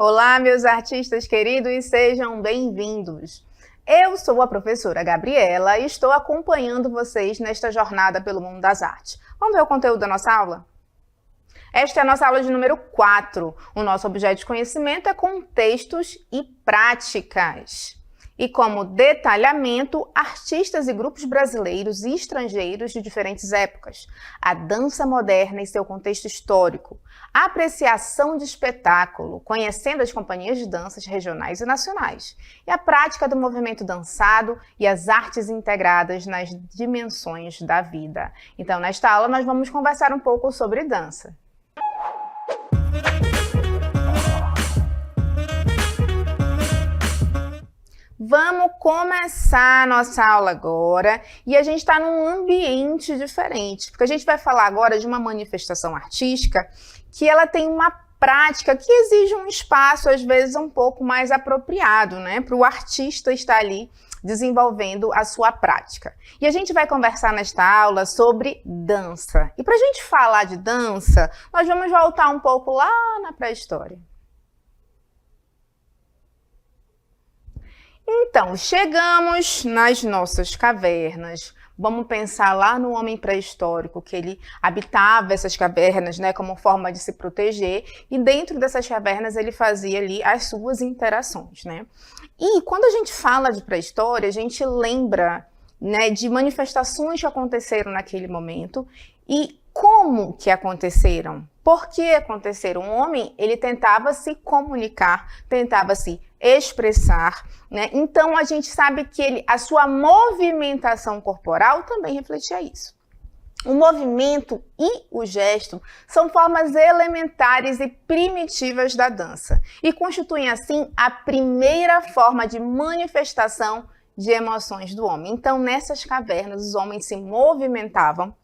Olá, meus artistas queridos, sejam bem-vindos. Eu sou a professora Gabriela e estou acompanhando vocês nesta jornada pelo mundo das artes. Vamos ver o conteúdo da nossa aula? Esta é a nossa aula de número 4. O nosso objeto de conhecimento é contextos e práticas. E como detalhamento, artistas e grupos brasileiros e estrangeiros de diferentes épocas, a dança moderna e seu contexto histórico, a apreciação de espetáculo, conhecendo as companhias de danças regionais e nacionais, e a prática do movimento dançado e as artes integradas nas dimensões da vida. Então, nesta aula, nós vamos conversar um pouco sobre dança. Vamos começar a nossa aula agora e a gente está num ambiente diferente, porque a gente vai falar agora de uma manifestação artística que ela tem uma prática que exige um espaço, às vezes, um pouco mais apropriado, né, para o artista estar ali desenvolvendo a sua prática. E a gente vai conversar nesta aula sobre dança. E para a gente falar de dança, nós vamos voltar um pouco lá na pré-história. Então, chegamos nas nossas cavernas, vamos pensar lá no homem pré-histórico, que ele habitava essas cavernas, né, como forma de se proteger, e dentro dessas cavernas ele fazia ali as suas interações, né? E quando a gente fala de pré-história, a gente lembra, né, de manifestações que aconteceram naquele momento e como que aconteceram. Por que aconteceram? O homem, ele tentava se comunicar, tentava se expressar, né? Então a gente sabe que a sua movimentação corporal também refletia isso. O movimento e o gesto são formas elementares e primitivas da dança e constituem assim a primeira forma de manifestação de emoções do homem. Então nessas cavernas os homens se movimentavam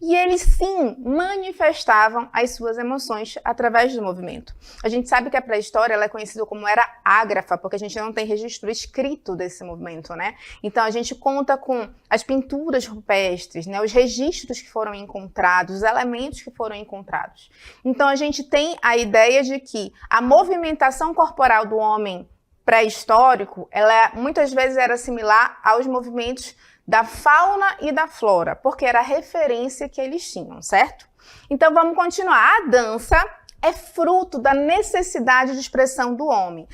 e eles, sim, manifestavam as suas emoções através do movimento. A gente sabe que a pré-história ela é conhecida como era ágrafa, porque a gente não tem registro escrito desse movimento, né? Então, a gente conta com as pinturas rupestres, né? Os registros que foram encontrados, os elementos que foram encontrados. Então, a gente tem a ideia de que a movimentação corporal do homem pré-histórico, ela muitas vezes era similar aos movimentos da fauna e da flora, porque era a referência que eles tinham, certo? Então vamos continuar. A dança é fruto da necessidade de expressão do homem,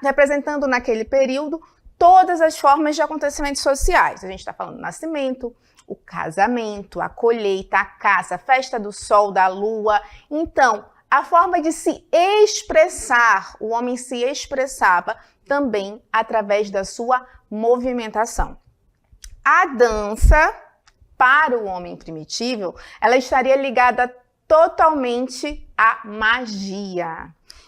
representando naquele período todas as formas de acontecimentos sociais. A gente está falando do nascimento, o casamento, a colheita, a caça, a festa do sol, da lua. Então, a forma de se expressar, o homem se expressava também através da sua movimentação. A dança, para o homem primitivo, ela estaria ligada totalmente à magia.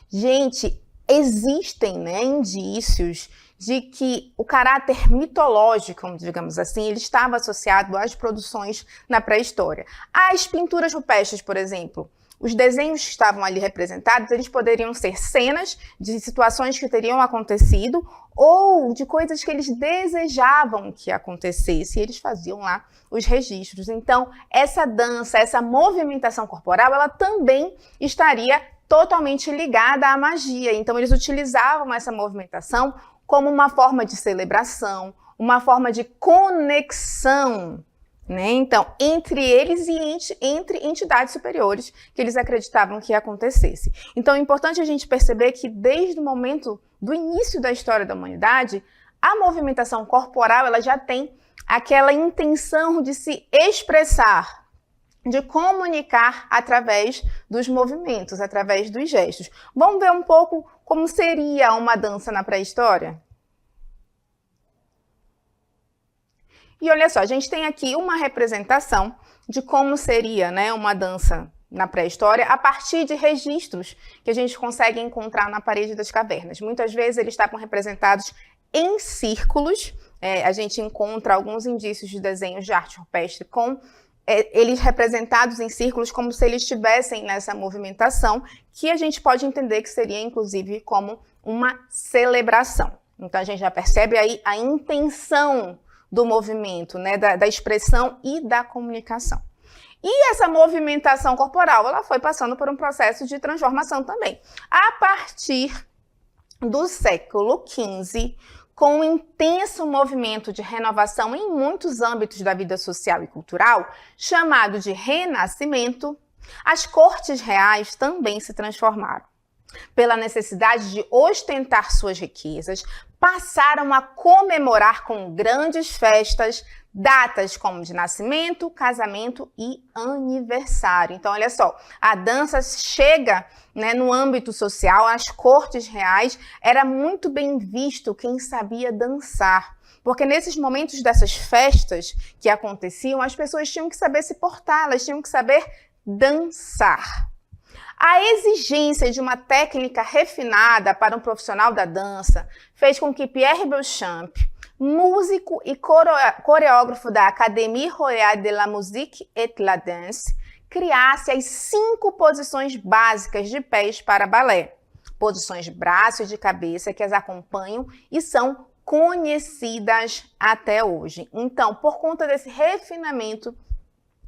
Gente, existem, né, indícios de que o caráter mitológico, digamos assim, ele estava associado às produções na pré-história. As pinturas rupestres, por exemplo, os desenhos que estavam ali representados, eles poderiam ser cenas de situações que teriam acontecido ou de coisas que eles desejavam que acontecesse, e eles faziam lá os registros. Então, essa dança, essa movimentação corporal, ela também estaria totalmente ligada à magia. Então, eles utilizavam essa movimentação como uma forma de celebração, uma forma de conexão, né? Então, entre eles e entre entidades superiores que eles acreditavam que acontecesse. Então, é importante a gente perceber que desde o momento do início da história da humanidade, a movimentação corporal ela já tem aquela intenção de se expressar, de comunicar através dos movimentos, através dos gestos. Vamos ver um pouco como seria uma dança na pré-história? E olha só, a gente tem aqui uma representação de como seria, né, uma dança na pré-história a partir de registros que a gente consegue encontrar na parede das cavernas. Muitas vezes eles estavam representados em círculos, a gente encontra alguns indícios de desenhos de arte rupestre com eles representados em círculos como se eles estivessem nessa movimentação, que a gente pode entender que seria inclusive como uma celebração. Então a gente já percebe aí a intenção do movimento, né, da expressão e da comunicação. E essa movimentação corporal, ela foi passando por um processo de transformação também. A partir do século XV, com um intenso movimento de renovação em muitos âmbitos da vida social e cultural, chamado de Renascimento, as cortes reais também se transformaram. Pela necessidade de ostentar suas riquezas, passaram a comemorar com grandes festas datas como de nascimento, casamento e aniversário. Então, olha só, a dança chega, né, no âmbito social, as cortes reais, era muito bem visto quem sabia dançar. Porque nesses momentos dessas festas que aconteciam, as pessoas tinham que saber se portar, elas tinham que saber dançar. A exigência de uma técnica refinada para um profissional da dança fez com que Pierre Beauchamp, músico e coreógrafo da Académie Royale de la Musique et la Danse, criasse as 5 posições básicas de pés para balé. Posições de braço e de cabeça que as acompanham e são conhecidas até hoje. Então, por conta desse refinamento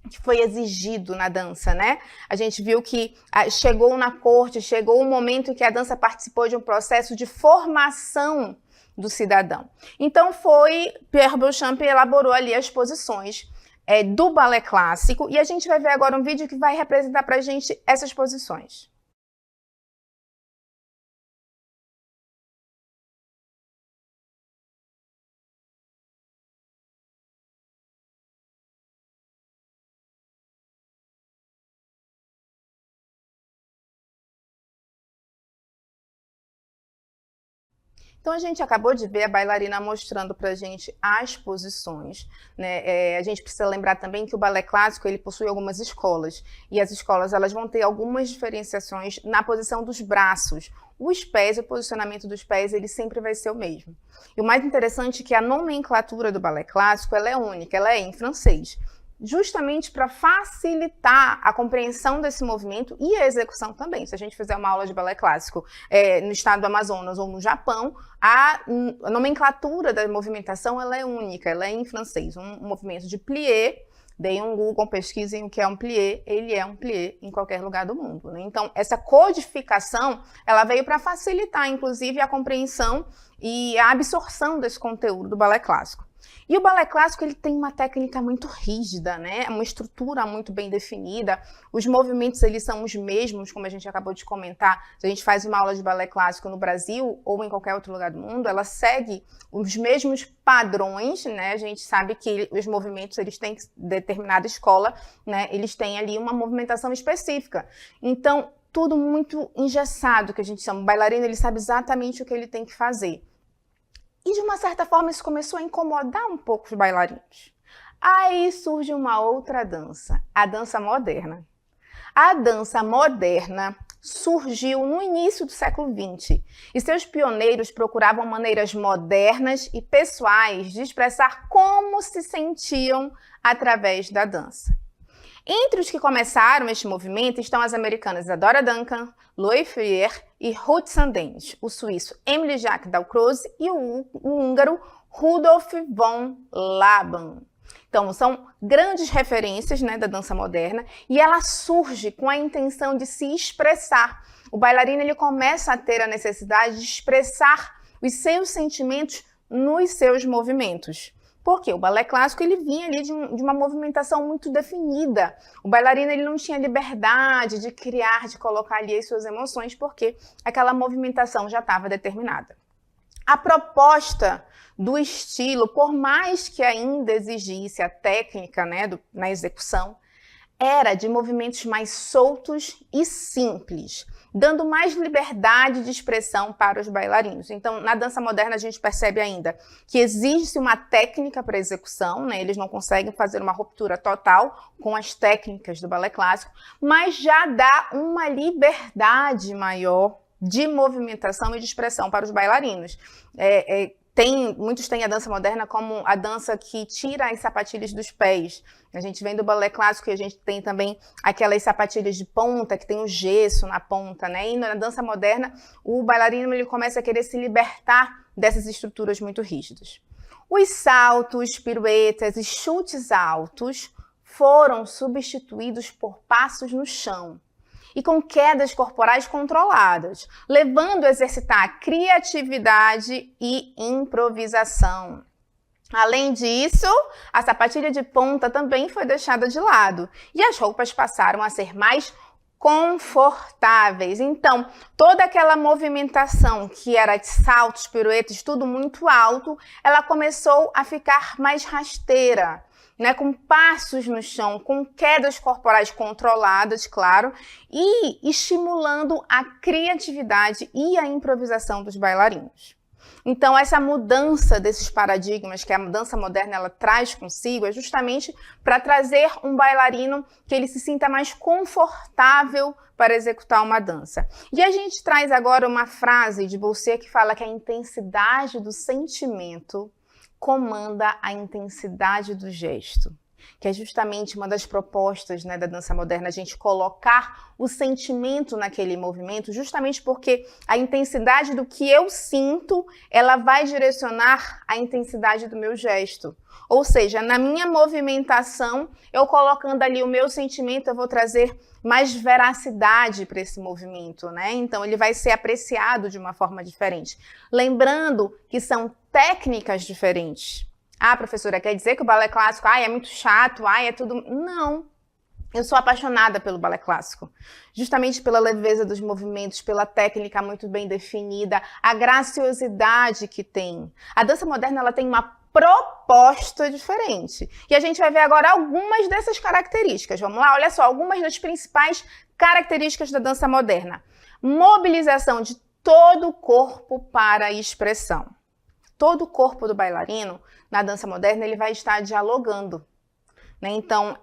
que foi exigido na dança, né? A gente viu que chegou na corte, chegou o momento em que a dança participou de um processo de formação do cidadão. Então foi Pierre Beauchamp elaborou ali as posições do balé clássico e a gente vai ver agora um vídeo que vai representar pra gente essas posições. Então, a gente acabou de ver a bailarina mostrando pra gente as posições, né? A gente precisa lembrar também que o balé clássico, ele possui algumas escolas, e as escolas elas vão ter algumas diferenciações na posição dos braços. Os pés, o posicionamento dos pés, ele sempre vai ser o mesmo. E o mais interessante é que a nomenclatura do balé clássico, ela é única, ela é em francês, justamente para facilitar a compreensão desse movimento e a execução também. Se a gente fizer uma aula de balé clássico no estado do Amazonas ou no Japão, a nomenclatura da movimentação ela é única, ela é em francês. Um movimento de plié, deem um Google, pesquisem o que é um plié, ele é um plié em qualquer lugar do mundo, né? Então, essa codificação, ela veio para facilitar, inclusive, a compreensão e a absorção desse conteúdo do balé clássico. E o balé clássico ele tem uma técnica muito rígida, né? Uma estrutura muito bem definida. Os movimentos eles são os mesmos, como a gente acabou de comentar. Se a gente faz uma aula de balé clássico no Brasil ou em qualquer outro lugar do mundo, ela segue os mesmos padrões, né? A gente sabe que os movimentos eles têm determinada escola, né? Eles têm ali uma movimentação específica. Então, tudo muito engessado, que a gente chama. O bailarino ele sabe exatamente o que ele tem que fazer. E, de uma certa forma, isso começou a incomodar um pouco os bailarinos. Aí surge uma outra dança, a dança moderna. A dança moderna surgiu no início do século XX e seus pioneiros procuravam maneiras modernas e pessoais de expressar como se sentiam através da dança. Entre os que começaram este movimento estão as americanas Isadora Duncan, Loie Freer e Ruth Sandens, o suíço Émile Jacques Dalcroze e o húngaro Rudolf von Laban. Então, são grandes referências, né, da dança moderna e ela surge com a intenção de se expressar. O bailarino ele começa a ter a necessidade de expressar os seus sentimentos nos seus movimentos. Porque o balé clássico ele vinha ali de uma movimentação muito definida. O bailarino ele não tinha liberdade de criar, de colocar ali as suas emoções, porque aquela movimentação já estava determinada. A proposta do estilo, por mais que ainda exigisse a técnica, né, na execução, era de movimentos mais soltos e simples, dando mais liberdade de expressão para os bailarinos. Então, na dança moderna, a gente percebe ainda que existe uma técnica para execução, né? Eles não conseguem fazer uma ruptura total com as técnicas do balé clássico, mas já dá uma liberdade maior de movimentação e de expressão para os bailarinos. Muitos têm a dança moderna como a dança que tira as sapatilhas dos pés. A gente vem do balé clássico e a gente tem também aquelas sapatilhas de ponta, que tem o gesso na ponta, né? E na dança moderna, o bailarino ele começa a querer se libertar dessas estruturas muito rígidas. Os saltos, piruetas e chutes altos foram substituídos por passos no chão e com quedas corporais controladas, levando a exercitar a criatividade e improvisação. Além disso, a sapatilha de ponta também foi deixada de lado e as roupas passaram a ser mais confortáveis. Então, toda aquela movimentação que era de saltos, piruetas, tudo muito alto, ela começou a ficar mais rasteira, né, com passos no chão, com quedas corporais controladas, claro, e estimulando a criatividade e a improvisação dos bailarinos. Então, essa mudança desses paradigmas que a dança moderna ela traz consigo é justamente para trazer um bailarino que ele se sinta mais confortável para executar uma dança. E a gente traz agora uma frase de Boursier que fala que a intensidade do sentimento comanda a intensidade do gesto, que é justamente uma das propostas, né, da dança moderna, a gente colocar o sentimento naquele movimento, justamente porque a intensidade do que eu sinto, ela vai direcionar a intensidade do meu gesto. Ou seja, na minha movimentação, eu colocando ali o meu sentimento, eu vou trazer mais veracidade para esse movimento, né? Então, ele vai ser apreciado de uma forma diferente. Lembrando que são técnicas diferentes. Ah, professora, quer dizer que o balé clássico, é muito chato, é tudo... Não, eu sou apaixonada pelo balé clássico, justamente pela leveza dos movimentos, pela técnica muito bem definida, a graciosidade que tem. A dança moderna, ela tem uma proposta diferente. E a gente vai ver agora algumas dessas características. Vamos lá, olha só, algumas das principais características da dança moderna. Mobilização de todo o corpo para a expressão. Todo o corpo do bailarino, na dança moderna, ele vai estar dialogando, né? Então,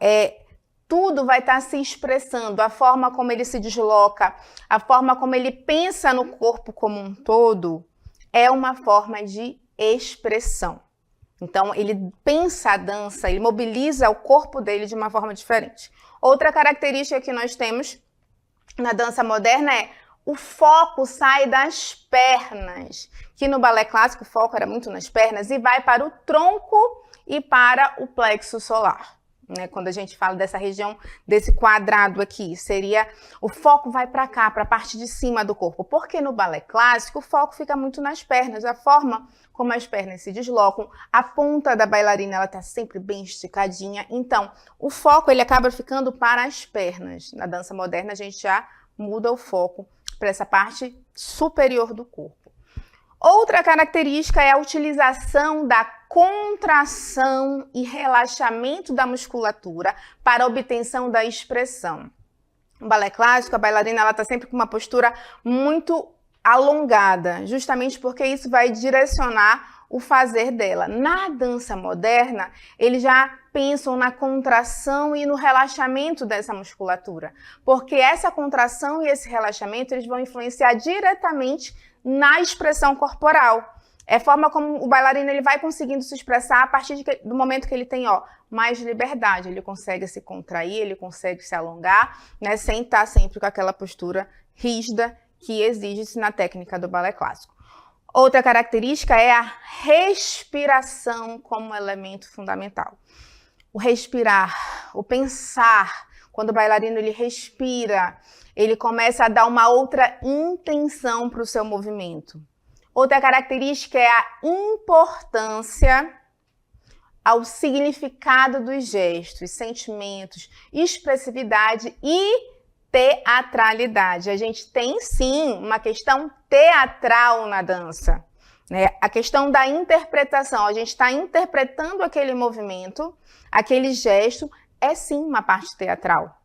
tudo vai estar se expressando, a forma como ele se desloca, a forma como ele pensa no corpo como um todo, é uma forma de expressão. Então, ele pensa a dança, ele mobiliza o corpo dele de uma forma diferente. Outra característica que nós temos na dança moderna é o foco sai das pernas, que no balé clássico o foco era muito nas pernas e vai para o tronco e para o plexo solar. Né? Quando a gente fala dessa região, desse quadrado aqui, o foco vai para cá, para a parte de cima do corpo, porque no balé clássico o foco fica muito nas pernas, a forma como as pernas se deslocam, a ponta da bailarina ela está sempre bem esticadinha, então o foco ele acaba ficando para as pernas. Na dança moderna a gente já muda o foco para essa parte superior do corpo. Outra característica é a utilização da contração e relaxamento da musculatura para a obtenção da expressão. No balé clássico, a bailarina está sempre com uma postura muito alongada, justamente porque isso vai direcionar o fazer dela. Na dança moderna, eles já pensam na contração e no relaxamento dessa musculatura, porque essa contração e esse relaxamento eles vão influenciar diretamente na expressão corporal. É a forma como o bailarino ele vai conseguindo se expressar a partir do momento que ele tem mais liberdade. Ele consegue se contrair, ele consegue se alongar, né, sem estar sempre com aquela postura rígida que exige-se na técnica do balé clássico. Outra característica é a respiração como elemento fundamental. O respirar, o pensar, quando o bailarino ele respira, ele começa a dar uma outra intenção para o seu movimento. Outra característica é a importância ao significado dos gestos, sentimentos, expressividade e teatralidade. A gente tem sim uma questão teatral na dança, né? A questão da interpretação, a gente está interpretando aquele movimento, aquele gesto, é sim uma parte teatral.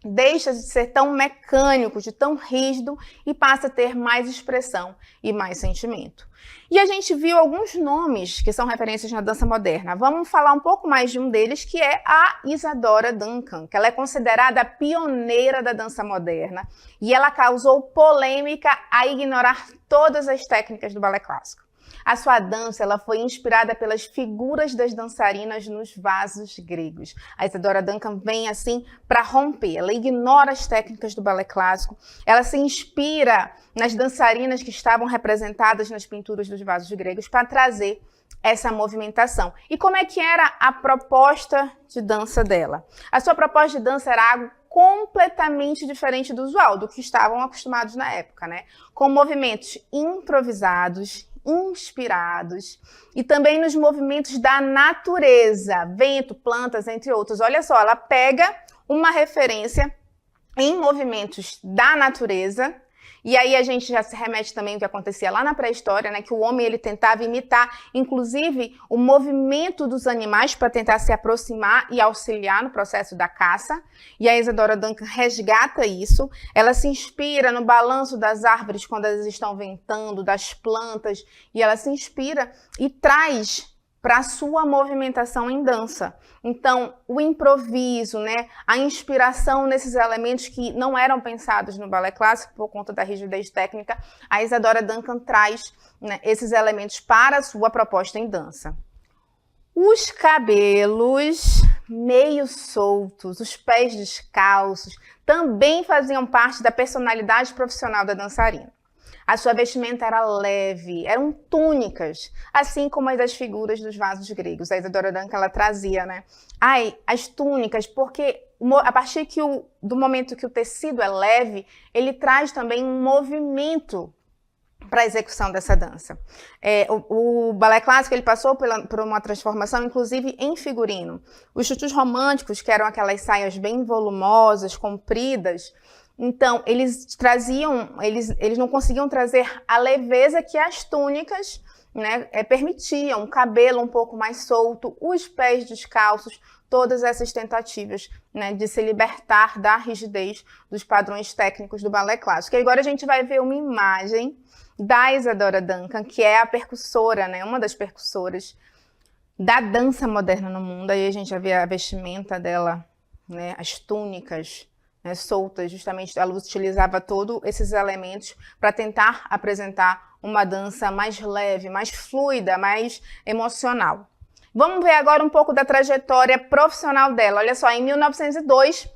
Deixa de ser tão mecânico, de tão rígido e passa a ter mais expressão e mais sentimento. E a gente viu alguns nomes que são referências na dança moderna. Vamos falar um pouco mais de um deles, que é a Isadora Duncan, que ela é considerada a pioneira da dança moderna e ela causou polêmica a ignorar todas as técnicas do balé clássico. A sua dança ela foi inspirada pelas figuras das dançarinas nos vasos gregos. A Isadora Duncan vem assim para romper. Ela ignora as técnicas do balé clássico. Ela se inspira nas dançarinas que estavam representadas nas pinturas dos vasos gregos para trazer essa movimentação. E como é que era a proposta de dança dela? A sua proposta de dança era algo completamente diferente do usual, do que estavam acostumados na época, né? Com movimentos improvisados, inspirados e também nos movimentos da natureza, vento, plantas, entre outros. Olha só, ela pega uma referência em movimentos da natureza. E aí a gente já se remete também ao que acontecia lá na pré-história, né? Que o homem ele tentava imitar, inclusive, o movimento dos animais para tentar se aproximar e auxiliar no processo da caça. E a Isadora Duncan resgata isso. Ela se inspira no balanço das árvores quando elas estão ventando, das plantas, e ela se inspira e traz para a sua movimentação em dança. Então, o improviso, né, a inspiração nesses elementos que não eram pensados no balé clássico por conta da rigidez técnica, a Isadora Duncan traz, né, esses elementos para a sua proposta em dança. Os cabelos meio soltos, os pés descalços, também faziam parte da personalidade profissional da dançarina. A sua vestimenta era leve, eram túnicas, assim como as das figuras dos vasos gregos. A Isadora Duncan, ela trazia, né? As túnicas, porque a partir do momento que o tecido é leve, ele traz também um movimento para a execução dessa dança. O balé clássico ele passou por uma transformação, inclusive em figurino. Os tutus românticos, que eram aquelas saias bem volumosas, compridas, então, eles não conseguiam trazer a leveza que as túnicas, né, permitiam, o cabelo um pouco mais solto, os pés descalços, todas essas tentativas, né, de se libertar da rigidez dos padrões técnicos do balé clássico. E agora a gente vai ver uma imagem da Isadora Duncan, que é a percussora, né, uma das percussoras da dança moderna no mundo. Aí a gente vai ver a vestimenta dela, né, as túnicas, né, soltas, justamente ela utilizava todos esses elementos para tentar apresentar uma dança mais leve, mais fluida, mais emocional. Vamos ver agora um pouco da trajetória profissional dela. Olha só, em 1902,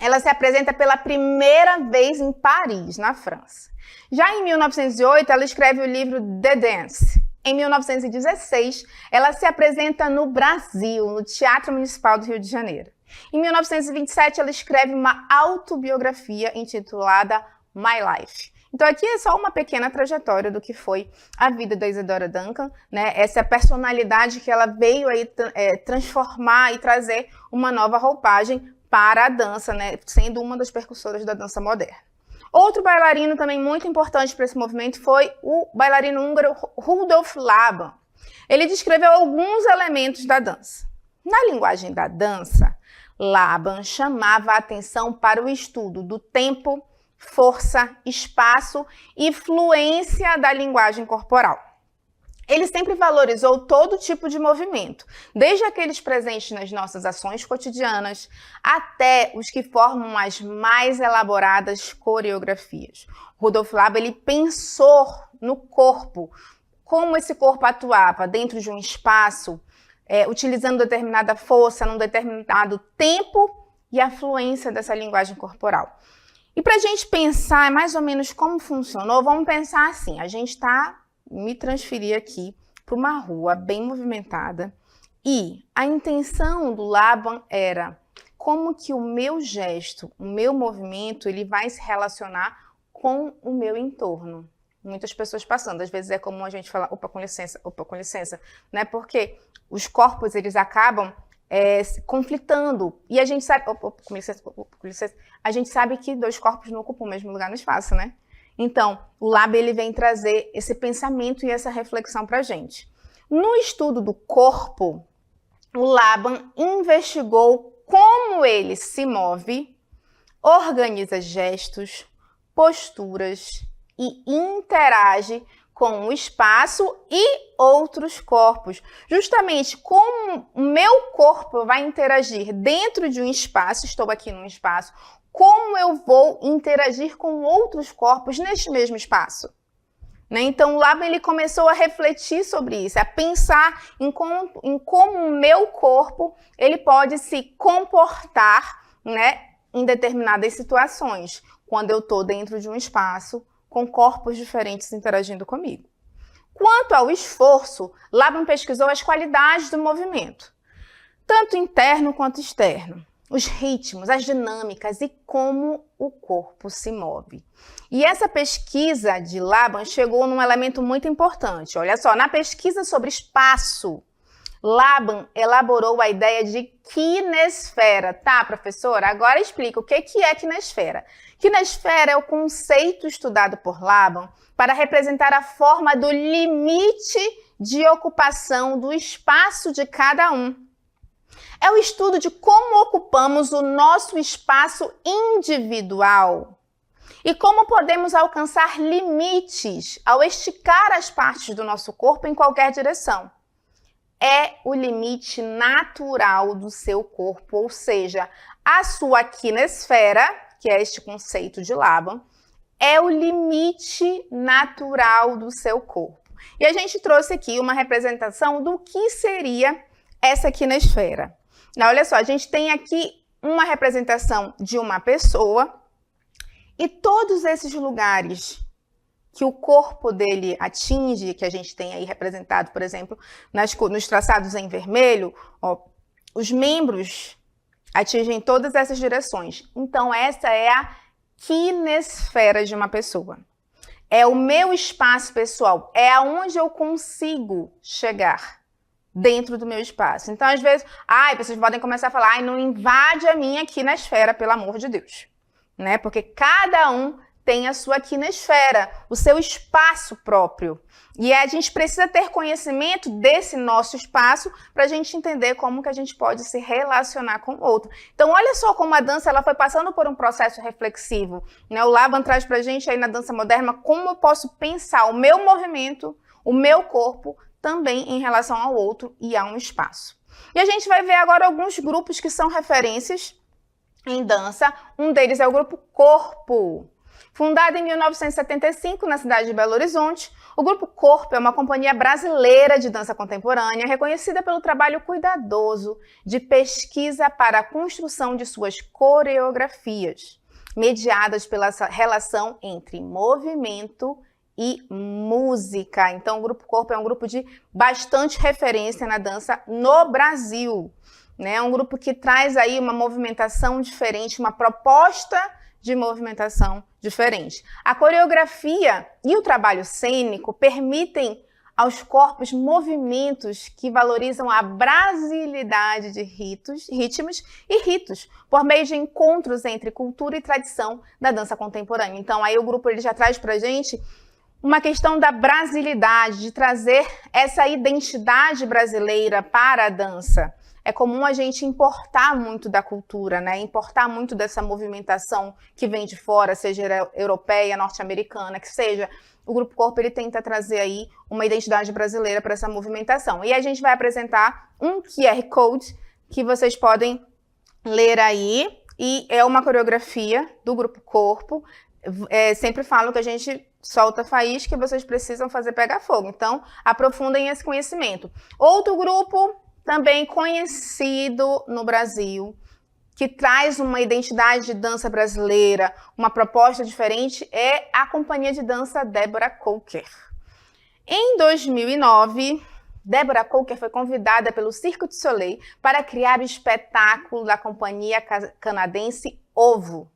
ela se apresenta pela primeira vez em Paris, na França. Já em 1908, ela escreve o livro The Dance. Em 1916, ela se apresenta no Brasil, no Teatro Municipal do Rio de Janeiro. Em 1927, ela escreve uma autobiografia intitulada My Life. Então aqui é só uma pequena trajetória do que foi a vida da Isadora Duncan, né? Essa personalidade que ela veio aí transformar e trazer uma nova roupagem para a dança, né? Sendo uma das percussoras da dança moderna. Outro bailarino também muito importante para esse movimento foi o bailarino húngaro Rudolf Laban. Ele descreveu alguns elementos da dança. Na linguagem da dança, Laban chamava a atenção para o estudo do tempo, força, espaço e fluência da linguagem corporal. Ele sempre valorizou todo tipo de movimento, desde aqueles presentes nas nossas ações cotidianas até os que formam as mais elaboradas coreografias. Rudolf Laban ele pensou no corpo, como esse corpo atuava dentro de um espaço, utilizando determinada força, num determinado tempo e a fluência dessa linguagem corporal. E para a gente pensar mais ou menos como funcionou, vamos pensar assim, a gente me transferir aqui para uma rua bem movimentada e a intenção do Laban era como que o meu gesto, o meu movimento, ele vai se relacionar com o meu entorno. Muitas pessoas passando, às vezes é comum a gente falar, opa, com licença, né? Porque os corpos, eles acabam se conflitando. E a gente sabe, com licença, a gente sabe que dois corpos não ocupam o mesmo lugar no espaço, né? Então, o Laban ele vem trazer esse pensamento e essa reflexão para a gente. No estudo do corpo, o Laban investigou como ele se move, organiza gestos, posturas e interage com o espaço e outros corpos. Justamente como o meu corpo vai interagir dentro de um espaço, estou aqui num espaço, como eu vou interagir com outros corpos neste mesmo espaço. Né? Então, o Laban ele começou a refletir sobre isso, a pensar em como o meu corpo ele pode se comportar, né, em determinadas situações, quando eu estou dentro de um espaço com corpos diferentes interagindo comigo. Quanto ao esforço, Laban pesquisou as qualidades do movimento, tanto interno quanto externo, os ritmos, as dinâmicas e como o corpo se move. E essa pesquisa de Laban chegou num elemento muito importante. Olha só, na pesquisa sobre espaço, Laban elaborou a ideia de quinesfera. Tá, professora? Agora explica o que é quinesfera. Quinesfera é o conceito estudado por Laban para representar a forma do limite de ocupação do espaço de cada um. É o estudo de como ocupamos o nosso espaço individual e como podemos alcançar limites ao esticar as partes do nosso corpo em qualquer direção. É o limite natural do seu corpo, ou seja, a sua quinesfera, que é este conceito de Laban, é o limite natural do seu corpo. E a gente trouxe aqui uma representação do que seria essa quinesfera. Olha só, a gente tem aqui uma representação de uma pessoa e todos esses lugares que o corpo dele atinge, que a gente tem aí representado, por exemplo, nos traçados em vermelho, ó, os membros atingem todas essas direções. Então, essa é a quinesfera de uma pessoa. É o meu espaço pessoal, é aonde eu consigo chegar dentro do meu espaço. Então, às vezes, vocês podem começar a falar, não invade a minha quinesfera, pelo amor de Deus. Né? Porque cada um tem a sua quinesfera, o seu espaço próprio. E a gente precisa ter conhecimento desse nosso espaço para a gente entender como que a gente pode se relacionar com o outro. Então, olha só como a dança ela foi passando por um processo reflexivo. Né? O Laban traz para a gente aí na dança moderna como eu posso pensar o meu movimento, o meu corpo, também em relação ao outro e a um espaço. E a gente vai ver agora alguns grupos que são referências em dança. Um deles é o grupo Corpo. Fundado em 1975 na cidade de Belo Horizonte, o Grupo Corpo é uma companhia brasileira de dança contemporânea reconhecida pelo trabalho cuidadoso de pesquisa para a construção de suas coreografias, mediadas pela relação entre movimento e música. Então, o Grupo Corpo é um grupo de bastante referência na dança no Brasil. É um grupo que traz aí uma movimentação diferente, uma proposta de movimentação diferente. A coreografia e o trabalho cênico permitem aos corpos movimentos que valorizam a brasilidade de ritmos e ritos, por meio de encontros entre cultura e tradição da dança contemporânea. Então, aí o grupo ele já traz pra gente uma questão da brasilidade, de trazer essa identidade brasileira para a dança. É comum a gente importar muito da cultura, né? Importar muito dessa movimentação que vem de fora, seja europeia, norte-americana, que seja. O Grupo Corpo ele tenta trazer aí uma identidade brasileira para essa movimentação. E a gente vai apresentar um QR Code que vocês podem ler aí. E é uma coreografia do Grupo Corpo. Sempre falo que a gente solta faísca e vocês precisam fazer pegar fogo. Então, aprofundem esse conhecimento. Outro grupo também conhecido no Brasil, que traz uma identidade de dança brasileira, uma proposta diferente, é a companhia de dança Deborah Coker. Em 2009, Deborah Coker foi convidada pelo Cirque du Soleil para criar o espetáculo da companhia canadense Ovo,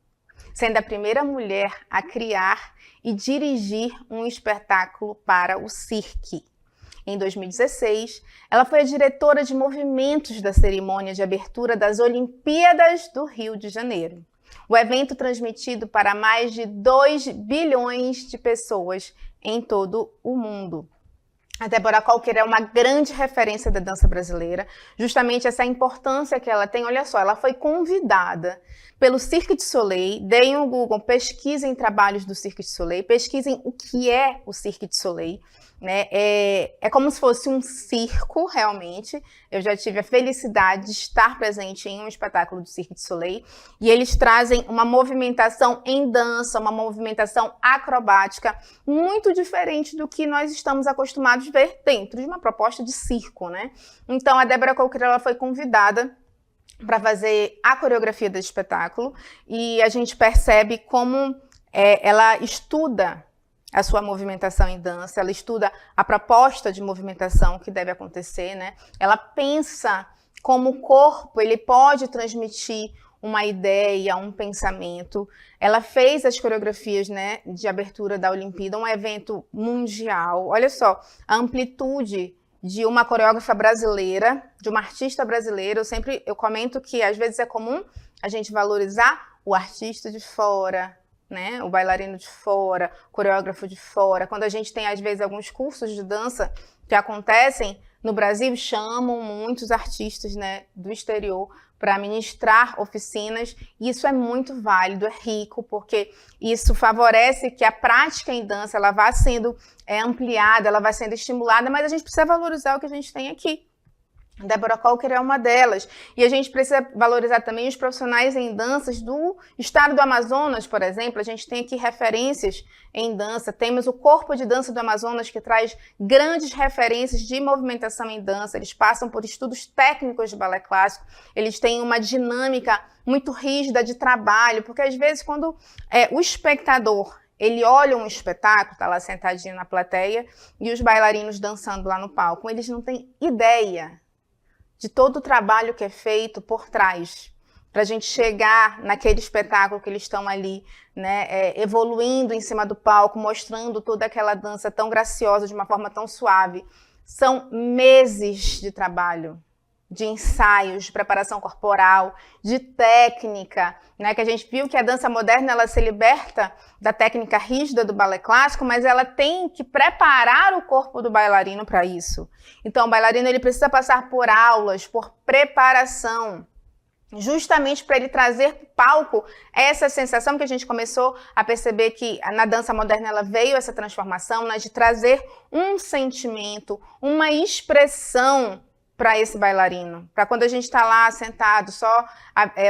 sendo a primeira mulher a criar e dirigir um espetáculo para o cirque. Em 2016, ela foi a diretora de movimentos da cerimônia de abertura das Olimpíadas do Rio de Janeiro. O evento transmitido para mais de 2 bilhões de pessoas em todo o mundo. A Deborah Coker é uma grande referência da dança brasileira, justamente essa importância que ela tem. Olha só, ela foi convidada pelo Cirque du Soleil. Deem um Google, pesquisem trabalhos do Cirque du Soleil, pesquisem o que é o Cirque du Soleil. Né? É como se fosse um circo, realmente. Eu já tive a felicidade de estar presente em um espetáculo do Cirque du Soleil. E eles trazem uma movimentação em dança, uma movimentação acrobática, muito diferente do que nós estamos acostumados a ver dentro de uma proposta de circo. Né? Então, a Deborah Coker ela foi convidada para fazer a coreografia do espetáculo. E a gente percebe como ela estuda a sua movimentação em dança, ela estuda a proposta de movimentação que deve acontecer, né? Ela pensa como o corpo ele pode transmitir uma ideia, um pensamento. Ela fez as coreografias, né, de abertura da Olimpíada, um evento mundial. Olha só, a amplitude de uma coreógrafa brasileira, de uma artista brasileira. Eu comento que às vezes é comum a gente valorizar o artista de fora, né? O bailarino de fora, o coreógrafo de fora. Quando a gente tem, às vezes, alguns cursos de dança que acontecem no Brasil, chamam muitos artistas, né, do exterior para ministrar oficinas. E isso é muito válido, é rico, porque isso favorece que a prática em dança ela vá sendo ampliada, ela vai sendo estimulada, mas a gente precisa valorizar o que a gente tem aqui. Deborah Coker é uma delas. E a gente precisa valorizar também os profissionais em danças do estado do Amazonas, por exemplo. A gente tem aqui referências em dança. Temos o Corpo de Dança do Amazonas, que traz grandes referências de movimentação em dança. Eles passam por estudos técnicos de balé clássico. Eles têm uma dinâmica muito rígida de trabalho, porque às vezes quando o espectador ele olha um espetáculo, tá lá sentadinho na plateia, e os bailarinos dançando lá no palco, eles não têm ideia de todo o trabalho que é feito por trás, para a gente chegar naquele espetáculo que eles estão ali, né, evoluindo em cima do palco, mostrando toda aquela dança tão graciosa, de uma forma tão suave. São meses de trabalho, de ensaios, de preparação corporal, de técnica, né, que a gente viu que a dança moderna ela se liberta da técnica rígida do balé clássico, mas ela tem que preparar o corpo do bailarino para isso. Então, o bailarino ele precisa passar por aulas, por preparação, justamente para ele trazer para o palco essa sensação que a gente começou a perceber que na dança moderna ela veio essa transformação, né, de trazer um sentimento, uma expressão para esse bailarino, para quando a gente está lá sentado, só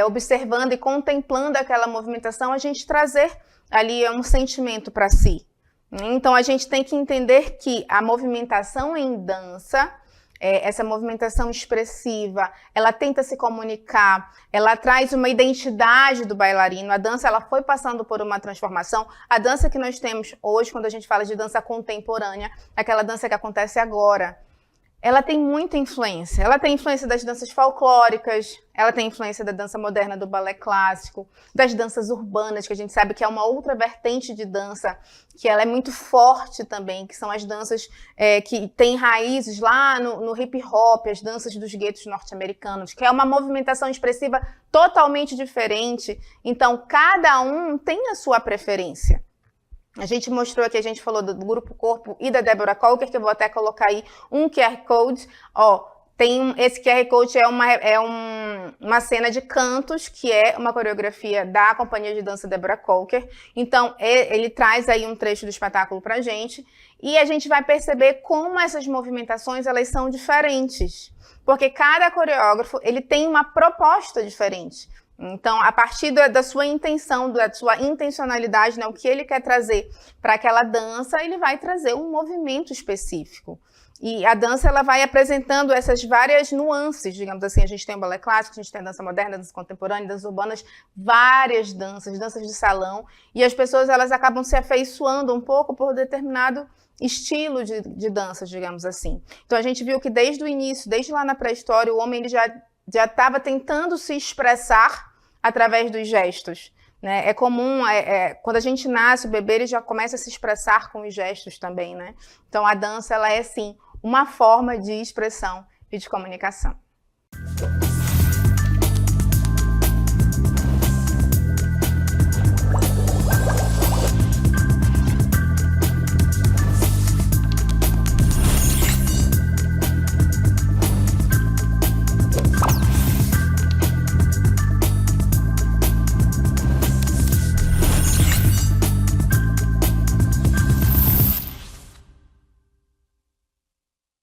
observando e contemplando aquela movimentação, a gente trazer ali um sentimento para si. Então, a gente tem que entender que a movimentação em dança, essa movimentação expressiva, ela tenta se comunicar, ela traz uma identidade do bailarino. A dança ela foi passando por uma transformação. A dança que nós temos hoje, quando a gente fala de dança contemporânea, aquela dança que acontece agora, ela tem muita influência. Ela tem influência das danças folclóricas, ela tem influência da dança moderna, do balé clássico, das danças urbanas, que a gente sabe que é uma outra vertente de dança, que ela é muito forte também, que são as danças que têm raízes lá no hip hop, as danças dos guetos norte-americanos, que é uma movimentação expressiva totalmente diferente. Então, cada um tem a sua preferência. A gente mostrou aqui, a gente falou do Grupo Corpo e da Deborah Coker, que eu vou até colocar aí um QR Code. Ó, esse QR Code é uma cena de cantos, que é uma coreografia da companhia de dança Deborah Coker. Então, ele traz aí um trecho do espetáculo pra gente. E a gente vai perceber como essas movimentações, elas são diferentes. Porque cada coreógrafo, ele tem uma proposta diferente. Então, a partir da sua intenção, da sua intencionalidade, né, o que ele quer trazer para aquela dança, ele vai trazer um movimento específico. E a dança ela vai apresentando essas várias nuances, digamos assim. A gente tem o balé clássico, a gente tem a dança moderna, a dança contemporânea, danças urbanas, várias danças de salão. E as pessoas elas acabam se afeiçoando um pouco por determinado estilo de dança, digamos assim. Então, a gente viu que desde o início, desde lá na pré-história, o homem ele já estava tentando se expressar através dos gestos, né? É comum, quando a gente nasce, o bebê ele já começa a se expressar com os gestos também, né? Então a dança ela é sim uma forma de expressão e de comunicação.